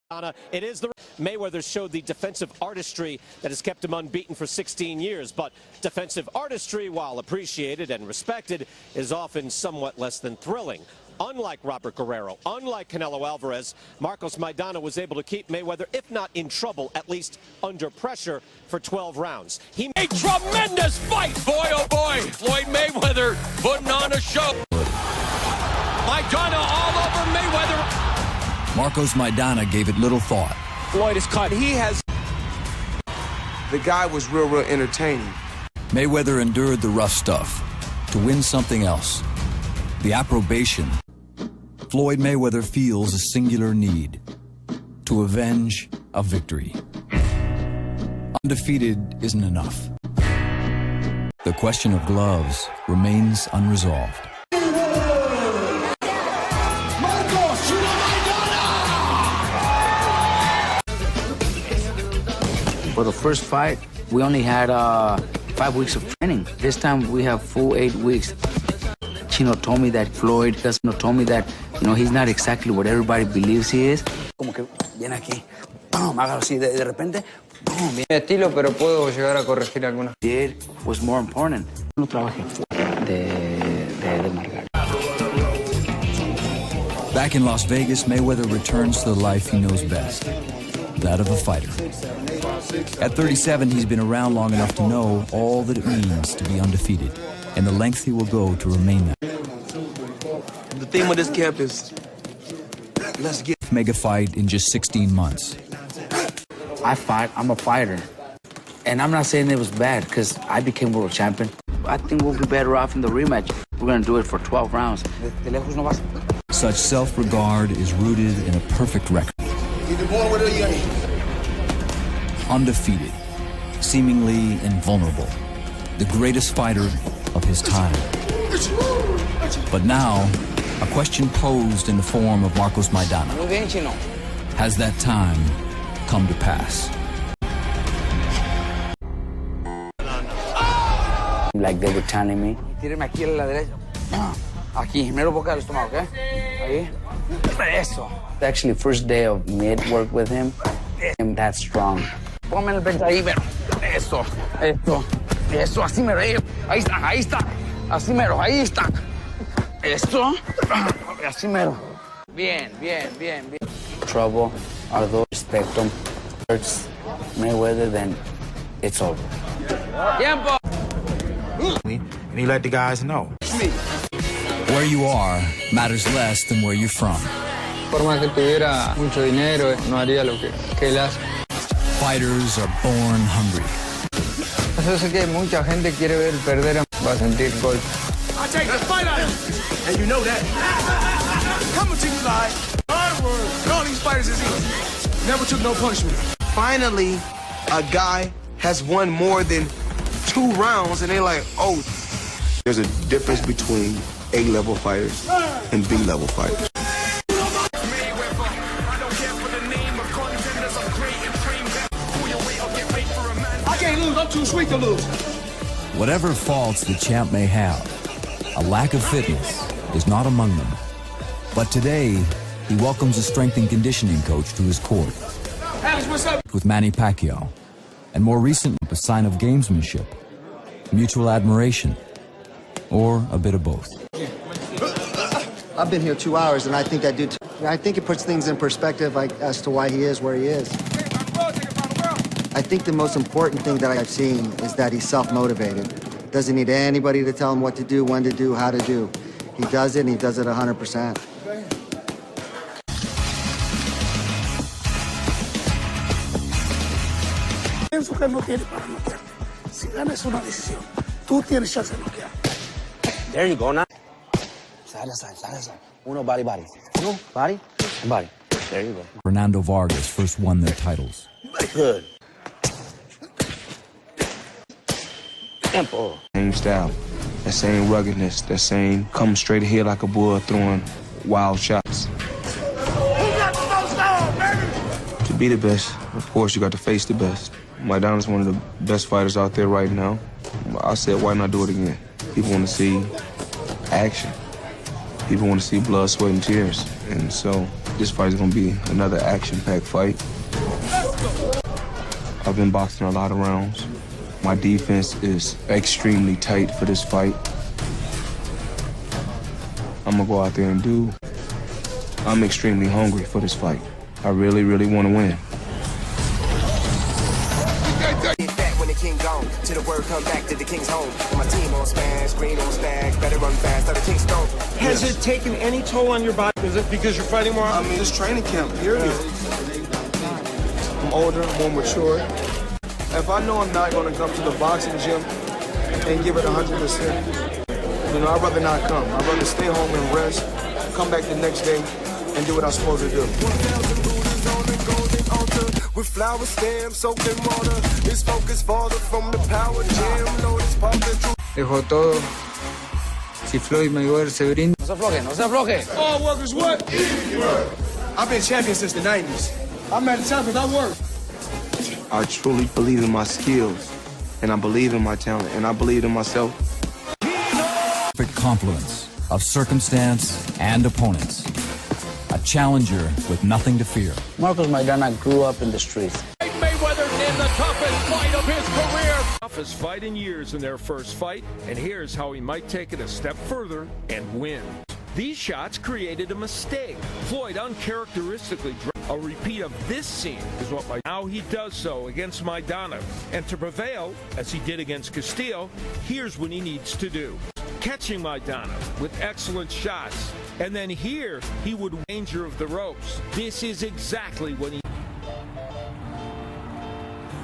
It is the Mayweather showed the defensive artistry that has kept him unbeaten for 16 years, but defensive artistry, while appreciated and respected, is often somewhat less than thrilling. Unlike Robert Guerrero, unlike Canelo Alvarez, Marcos Maidana was able to keep Mayweather, if not in trouble, at least under pressure for 12 rounds. He a tremendous fight, boy oh boy. Floyd Mayweather putting on a show. Maidana all over Mayweather. Marcos Maidana gave it little thought. Floyd is caught. He has. The guy was real entertaining. Mayweather endured the rough stuff to win something else. The approbation. Floyd Mayweather feels a singular need to avenge a victory. Undefeated isn't enough. The question of gloves remains unresolved. For the first fight, we only had 5 weeks of training. This time we have full 8 weeks. Chino told me that Floyd told me that, he's not exactly what everybody believes he is. Como que viene aquí, hágalo así, de repente, mi estilo, pero puedo llegar a corregir algunas. Did was more important. No trabajé de marcar. Back in Las Vegas, Mayweather returns to the life he knows best, that of a fighter. At 37, he's been around long enough to know all that it means to be undefeated and the length he will go to remain that. The theme of this camp is, let's get mega fight in just 16 months. I'm a fighter. And I'm not saying it was bad because I became world champion. I think we'll be better off in the rematch. We're going to do it for 12 rounds. Such self-regard is rooted in a perfect record. Undefeated, seemingly invulnerable, the greatest fighter of his time. But now, a question posed in the form of Marcos Maidana. Has that time come to pass? Like they were telling me. Tíreme aquí a la derecha. Aquí, mero boca del estómago, ¿ok? Ahí. Eso. Actually, first day of mid work with him, I'm that strong. Ponme el pecho ahí, mero. Eso, así mero. Ahí está. Así mero, ahí está. Eso, así mero. Bien. Trouble, although respect him, hurts Mayweather, then it's over. Tiempo! And he let the guys know. Where you are matters less than where you're from. Por más que tuviera mucho dinero, no haría lo que él hace. Fighters are born hungry. Yo sé que mucha gente quiere ver perder, va a sentir golpe. I take the fight out of him. And you know that. Coming to you live. Hard work. All these fighters is easy. Never took no punishment. Finally, a guy has won more than 2 rounds, and they're like, oh. There's a difference between A-level fighters and B-level fighters. I can't lose, I'm too sweet to lose. Whatever faults the champ may have, a lack of fitness is not among them. But today, he welcomes a strength and conditioning coach to his court. Alex, what's up? With Manny Pacquiao, and more recently, a sign of gamesmanship, mutual admiration, or a bit of both. I've been here 2 hours, and I think I do too. I think it puts things in perspective as to why he is where he is. I think the most important thing that I've seen is that he's self-motivated. Doesn't need anybody to tell him what to do, when to do, how to do. He does it, and he does it 100%. Pienso que no tiene para noquear. Si gana es una decisión. Tú tienes chance de noquear. There you go now. Side. Uno, body. Uno, body, and body. There you go. Fernando Vargas first won their titles. Good. Tempo. Same style, that same ruggedness, that same come straight ahead like a bull throwing wild shots. To be the best, of course, you got to face the best. Maidana's one of the best fighters out there right now. I said, why not do it again? People want to see action. People want to see blood, sweat, and tears. And so This fight is gonna be another action-packed fight. I've been boxing a lot of rounds. My defense is extremely tight for this fight. I'm gonna go out there and do. I'm extremely hungry for this fight. I really, really want to win. When the king gone, till the word come back to the king's home. My team on smash, green on stack, better run fast, the king's stone. Has it taken any toll on your body? Is it because you're fighting more? I mean, it's training camp, period. I'm older, more mature. If I know I'm not going to come to the boxing gym and give it 100%, you know, I'd rather not come. I'd rather stay home and rest, come back the next day, and do what I'm supposed to do. With flower stems soaked in water, his focus farther from the power jam. Notice pop the truth. Dejó todo. Si Floyd Mayweather se brinda. No se afloje, no se afloje. All workers what? I've been champion since the 90s. I'm at the top because I work. I truly believe in my skills, and I believe in my talent, and I believe in myself. Perfect confluence of circumstance and opponents. A challenger with nothing to fear. Marcos Maidana grew up in the streets. Mayweather in the toughest fight of his career. Toughest fight in years in their first fight, and here's how he might take it a step further and win. These shots created a mistake. Floyd uncharacteristically dropped. A repeat of this scene is what now he does so against Maidana. And to prevail, as he did against Castillo, here's what he needs to do. Catching Maidana with excellent shots. And then here, he would danger of the ropes. This is exactly what he...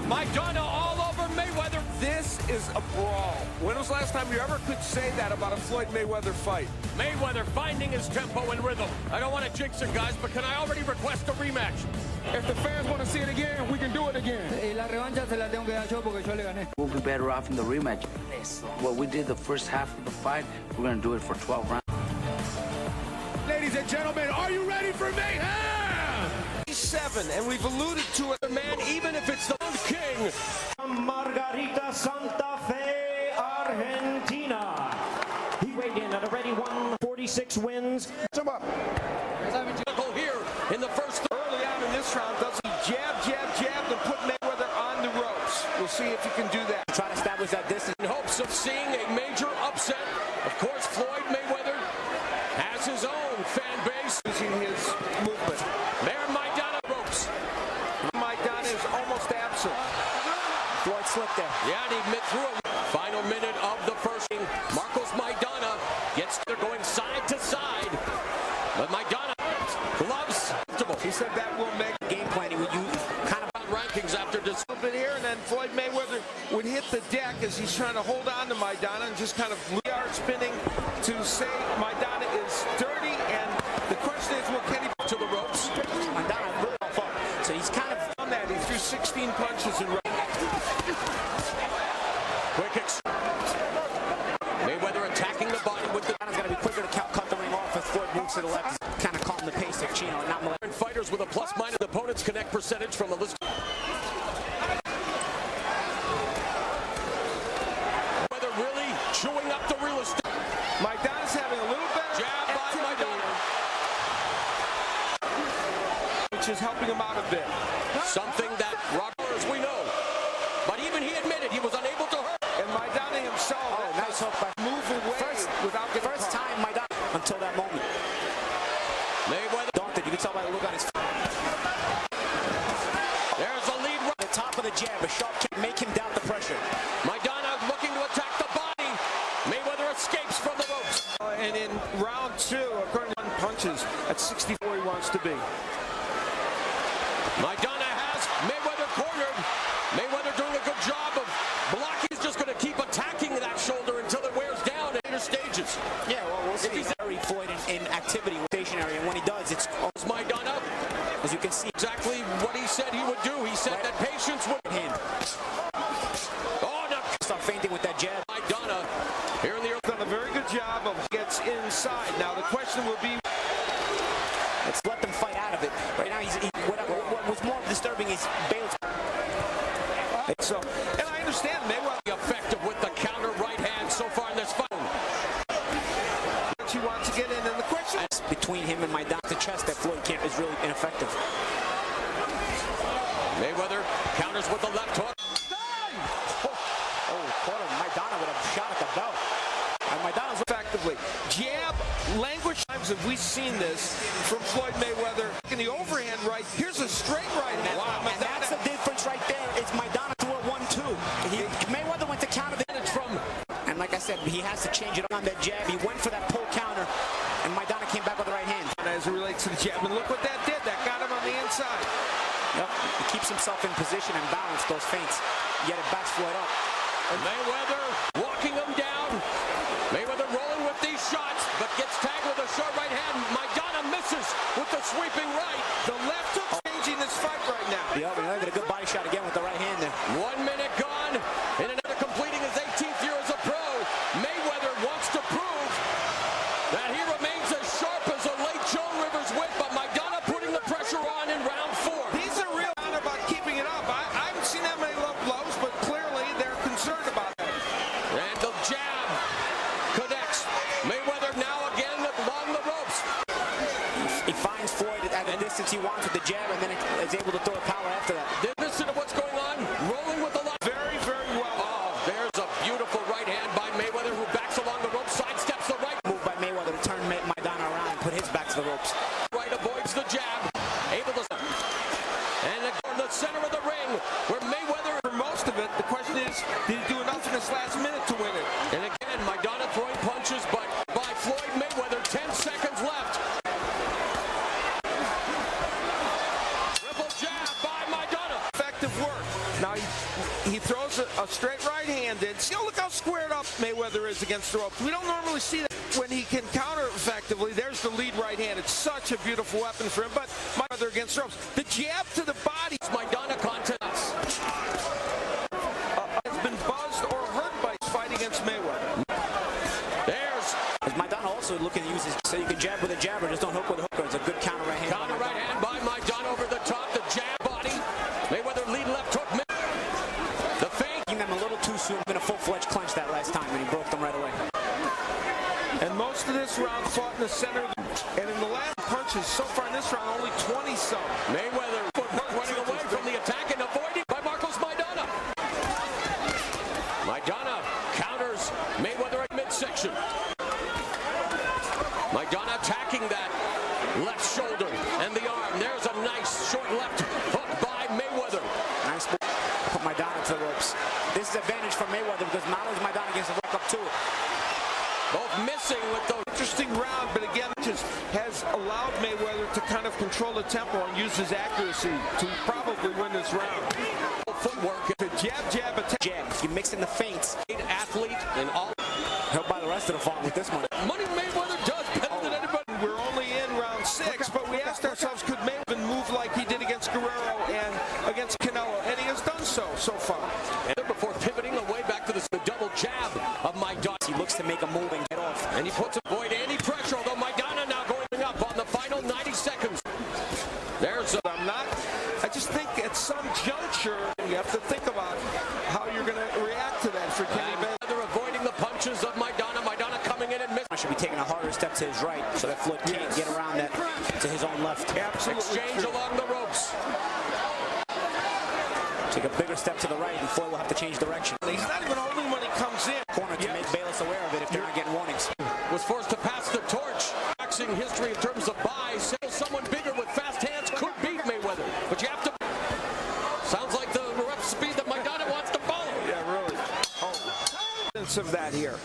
Maidana all over Mayweather. This is a brawl. When was the last time you ever could say that about a Floyd Mayweather fight? Mayweather finding his tempo and rhythm. I don't want to jinx it, guys, but can I already request a rematch? If the fans want to see it again, we can do it again. We'll be better off in the rematch. What we did the first half of the fight, we're going to do it for 12 rounds. Ladies and gentlemen, are you ready for mayhem? 7, and we've alluded to it, man, even if it's the king. Margarita, Santa Fe, Argentina. He weighed in at a ready 146 wins. Here in the first Early out in this round, does he jab, and put Mayweather on the ropes. We'll see if he can do that. Try to establish that distance. in hopes of seeing a major upset. Of course, Floyd Mayweather has his own fan base. Using his movement. There, Maidana ropes. Maidana is almost absent. Floyd slipped there. Yeah, and he through a final minute of the first. Marcos Maidana gets there going side to side. But Maidana gloves. He said that will make Game planning with you kind of rankings after this. a bit here, and then Floyd Mayweather would hit the deck as he's trying to hold on to Maidana and just kind of yard spinning to say Maidana is dirty, and the question is, will Kenny to the ropes? Maidana really far. So he's kind of on that? He threw 16 punches in Quick kicks. Mayweather attacking the body with the... Maidana's got to be quicker to cut the ring off as Floyd moves to the left. Kind of calm the pace of Chino and not fighters with a plus-minus opponents connect percentage from the list. Whether really chewing up the real estate. Maidana's having a little better Jab by Maidana. which is helping him out a bit. Something that as we know. But even he admitted he was unable to hurt. And Maidana himself, nice hook by move away without getting first caught. time Maidana until that moment. Mayweather Daunted, you can tell by the look on his face. There's a lead right. The top of the jab, a sharp kick, make him doubt the pressure. Maidana looking to attack the body. Mayweather escapes from the ropes. And in round 2, according to punches, at 64 he wants to be. Maidana has Mayweather cornered. Mayweather doing a good job of blocking. He's just going to keep attacking that shoulder until it wears down at later stages. Yeah, well, we'll see. He's very Floyd in activity, stationary, and when he does, it's Maidana, as you can see, exactly what he said he would do. He said that patience would hand. Oh, no. Stop fainting with that jab. Maidana here in the Done a very good job of gets inside. Now the question will be, let's let them fight out of it. Right now, what was more disturbing is Bale's. so, and I understand Mayweather effective with the counter right hand so far in this fight. he wants to get in, and the question Between him and Maidana, the chest that Floyd can't is really effective. Mayweather counters with the left hook. Caught him. Maidana with a shot at the belt. And Maidana's effectively. Jab, language times have we seen this from Floyd Mayweather. In the overhand right, here's a straight right hand. Wow. And that's the difference right there. It's Maidana threw a 1-2. Mayweather went to counter the from. And like I said, he has to change it on that jab. He went for that pull counter, and Maidana came back with the right hand. As it relates to the jab, and look what that did. That got him on the inside. Yep. He keeps himself in position and balance those feints. Yet it backs Floyd up. And Mayweather walking him down. Mayweather rolling with these shots, but gets tagged with a short right hand. Maidana misses with the sweeping right. The left hook changing this fight right now. Yeah, but a good body shot again with the right hand there. 1 minute gone, and another completing his 18th year as a pro. Mayweather wants to prove that he remains as sharp as a late Joan Rivers whip, but Maidana putting the pressure on in round 4. He's a real man about keeping it up. I haven't seen that many low blows, but clearly they're concerned about it. And the jab connects. Mayweather now again along the ropes. He finds Floyd at the distance he wants with the jab, and then is able to throw power after that. Listen to what's going on. Rolling with the left. Very, very well. Oh, there's a beautiful right hand by Mayweather, who backs along the ropes, sidesteps the right. Move by Mayweather to turn Maidana around and put his back to the ropes. Right avoids the jab. Able to... And in the center of the ring, where Mayweather... For most of it, the question is, did he do enough in this last minute to win it? And again, Maidana throwing punches, but by Floyd Mayweather, 10 seconds left. Triple jab by Maidana. Effective work. Now he throws a straight right hand in. See, look how squared up Mayweather is against the ropes. We don't normally see that when he can counter effectively. There's the lead right hand. It's such a beautiful weapon for him, but Mayweather against the ropes. The jab to the body. Maidana contest. Has been buzzed or hurt by his fight against Mayweather. There's Maidana also looking to use his, so you can jab with a jabber, just don't hook with a hooker. It's a good counter right hand. Counter right hand by Maidana over the top, the jab body. Mayweather lead left hook. The feint. Them a little too soon. Been a full-fledged clench that last time when he broke them right away. And most of this round fought in the center. And in the last punches so far in this round, only 20-some. Mayweather running away from the attack and avoided by Maidana. Maidana counters Mayweather at midsection. Maidana attacking that left shoulder and the arm. There's a nice short left hook by Mayweather. Nice move. Put Maidana to the ropes. This is advantage for Mayweather because Maidana gets the work up too. Both missing with those. Interesting round, but again, just has allowed Mayweather to kind of control the tempo and use his accuracy to probably win this round. Footwork. The jab, attack. Jab. You mix in the feints. Athlete and all. He'll buy the rest of the farm with this one. Money Mayweather does better than anybody. We're only in round 6, but we asked ourselves, could Mayweather move like he did against Guerrero and against Canelo? And he has done so far. And before pivoting away back to the double jab of Maidana. He looks to make a move and get off. And he puts avoid any pressure, although Maidana now going up on the final 90 seconds. There's I just think at some juncture, you have to think about how you're going to react to that for Kenny Mayweather. They're avoiding the punches of Maidana. Maidana coming in and missing. Should be taking a harder step to his right so that Floyd can't get around that to his own left. Absolutely. Exchange along the ropes. Take a bigger step to the right and Floyd will have to change direction. He's not even holding when he comes in. Corner to make Bayless aware of it if they're not getting warnings. Was forced to pass the torch. Boxing history in terms of buys. Someone bigger with fast hands could beat Mayweather. But you have to... Sounds like the rough speed that Maidana wants to follow. Yeah, really. Of that here.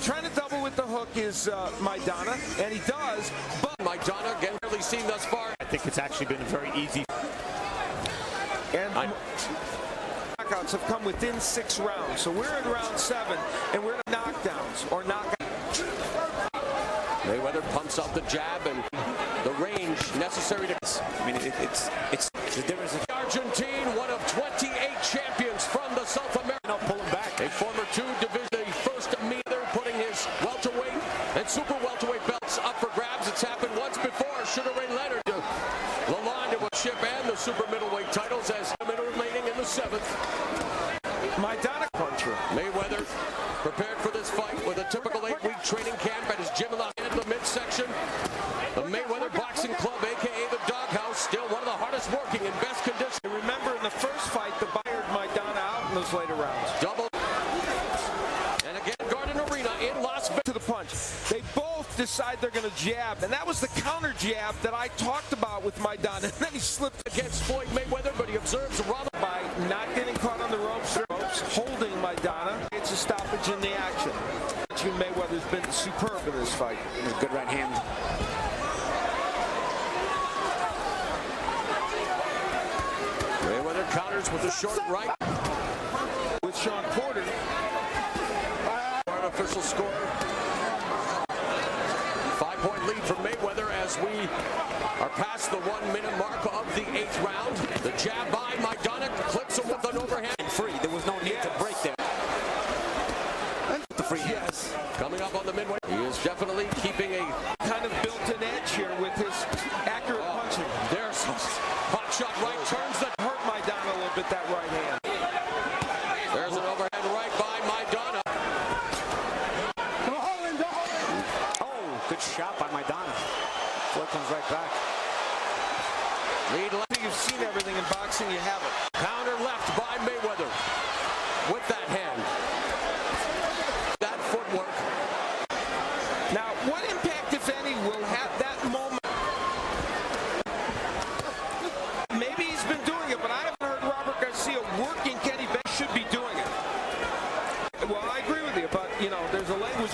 Trying to double with the hook is Maidana, and he does. But Maidana, again, really seen thus far. I think it's actually been very easy. And knockouts have come within 6 rounds. So we're in round 7, and we're in knockdowns or knockouts. Mayweather pumps up the jab and the range necessary to... I mean, it's the difference. Argentine, one of 28 champions from the South America. No, pull him back. A former 2 division, the first meter, putting his welterweight and super welterweight belts up for grabs. It's happened once before. Sugar Ray Leonard, Lalonde with chip and the super middleweight titles as the minute remaining in the 7th. Maidana puncher. Mayweather prepared for this fight with a typical 8-week training camp at his gym in the midsection. The Mayweather Boxing Club, a.k.a. the Doghouse, still they're going to jab, and that was the counter jab that I talked about with Maidana. And then he slipped against Floyd Mayweather, but he observes Rene by not getting caught on the ropes, holding Maidana. It's a stoppage in the action. Mayweather's been superb in this fight. It's a good right hand. Mayweather counters with a short right. With Sean Porter. Official score. 5-point lead for Mayweather as we are past the 1-minute mark of the 8th round. The jab by Maidana clips him with an overhand. Free. There was no need to break there. The free. Yes. Coming up on the midway. He is definitely keeping a kind of built-in edge here with his accurate punching. There's hot shot right turns that hurt Maidana a little bit, that right hand. There's an overhand right by Maidana. Good shot by Maidana. Floyd comes right back. Lead left. You've seen everything in boxing, you have it. Counter left by Mayweather with that hand. That footwork. Now, what impact, if any, will have that moment? Maybe he's been doing it, but I haven't heard Robert Garcia working Kenny Bench should be doing it. Well, I agree with you, but, you know, there's a language.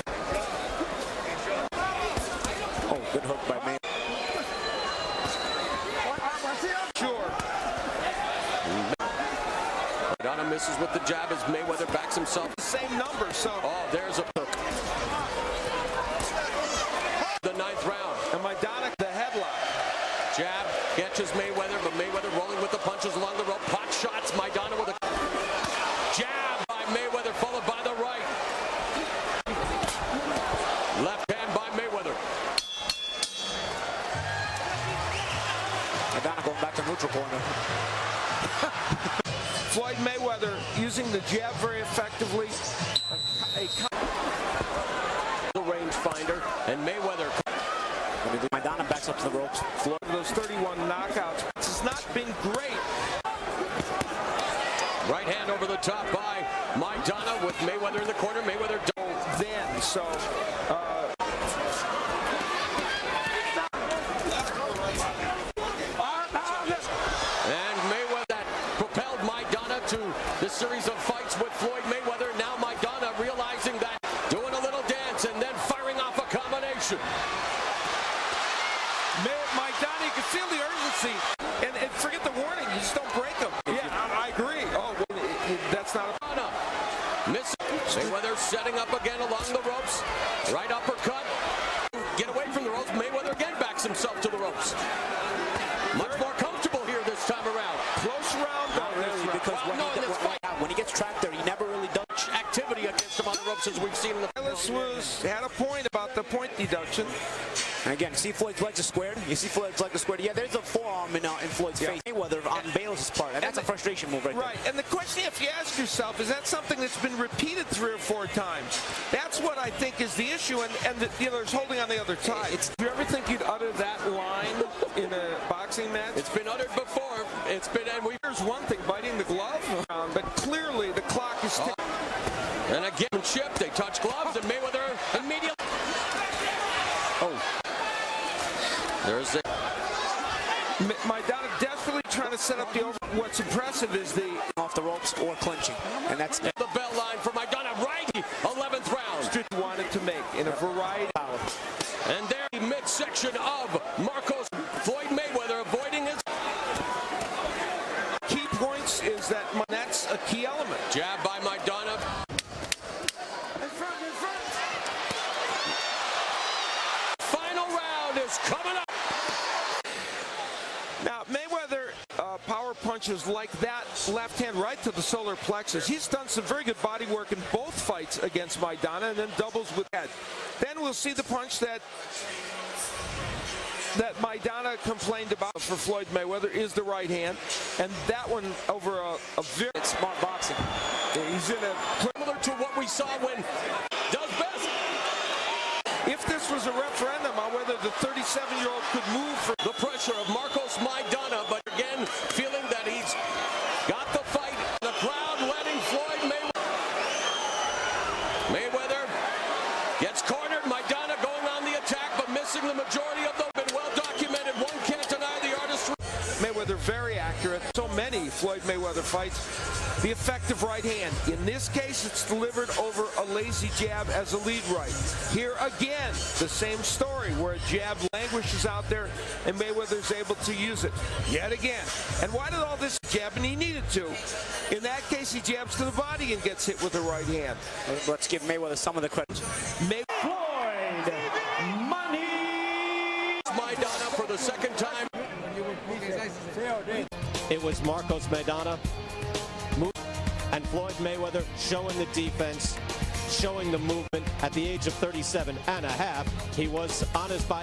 Good hook by Mayweather. Sure. Maidana misses with the jab as Mayweather backs himself. Same number, so. Oh, there's a hook. The 9th round. And Maidana, the headlock. Jab catches Mayweather, but Mayweather rolling with the punches along the rope. Pot shots. Maidana with a jab by Mayweather, followed by the right. Left hand by Mayweather. Maidana going back to neutral corner. Floyd Mayweather using the jab very effectively. The rangefinder, and Mayweather. Maidana backs up to the ropes. Floyd, those 31 knockouts. This has not been great. Right hand over the top by Maidana with Mayweather in the corner. Mayweather then, so and Mayweather that propelled Maidana to the series of fights with Floyd Mayweather. Now Maidana realizing that, doing a little dance and then firing off a combination. Maidana, you can feel the urgency, and forget the warning, you just don't break them. Yeah, I agree. Oh, that's not a miss. Mayweather setting up again along the ropes. Right uppercut. Get away from the ropes. Mayweather again backs himself to the ropes. Much more comfortable here this time around. Close round. Not really, because when he gets trapped there, he never really does activity against him on the ropes as we've seen in the had a point about the point deduction. And again, you see Floyd's legs are squared. You see Floyd's legs are squared. Yeah, there's a forearm in Floyd's face. Mayweather on Bales' part, and that's a frustration move right there. Right, and the question you have to ask yourself, is that something that's been repeated 3 or 4 times? That's what I think is the issue, and you know, there's holding on the other side. Do you ever think you'd utter that line in a boxing match? It's been uttered before. It's been, and here's one thing, biting the glove, but clearly the clock is ticking. And again, chip, they touch gloves, and Mayweather immediately. Oh. There's a Maidana desperately trying to set up the over. What's impressive is the off the ropes or clinching, and that's the bell line for Maidana. Right, 11th round. He wanted to make in a variety. And there, the midsection of Marcos Floyd Mayweather avoiding his key points. Is that that's a key element. Jab by Maidana. Final round is coming up. Now, Mayweather power punches like that left hand right to the solar plexus. He's done some very good body work in both fights against Maidana and then doubles with head. Then we'll see the punch that Maidana complained about for Floyd Mayweather is the right hand. And that one over a very smart boxing. He's in a similar to what we saw when does best. If this was a referendum on whether the 37-year-old could move for the pressure of Marcos Maidana, but again, feeling that he's got the fight. The crowd letting Floyd Mayweather gets cornered. Maidana going on the attack, but Mayweather very accurate. So many Floyd Mayweather fights. The effective right hand. In this case, it's delivered over a lazy jab as a lead right. Here again, the same story where a jab languishes out there and Mayweather's able to use it yet again. And why did all this jab? And he needed to. In that case, he jabs to the body and gets hit with the right hand. Let's give Mayweather some of the credit. Floyd money. Maidana for the second time. It was Marcos Maidana and Floyd Mayweather showing the defense, showing the movement. At the age of 37 and a half, he was on his bike.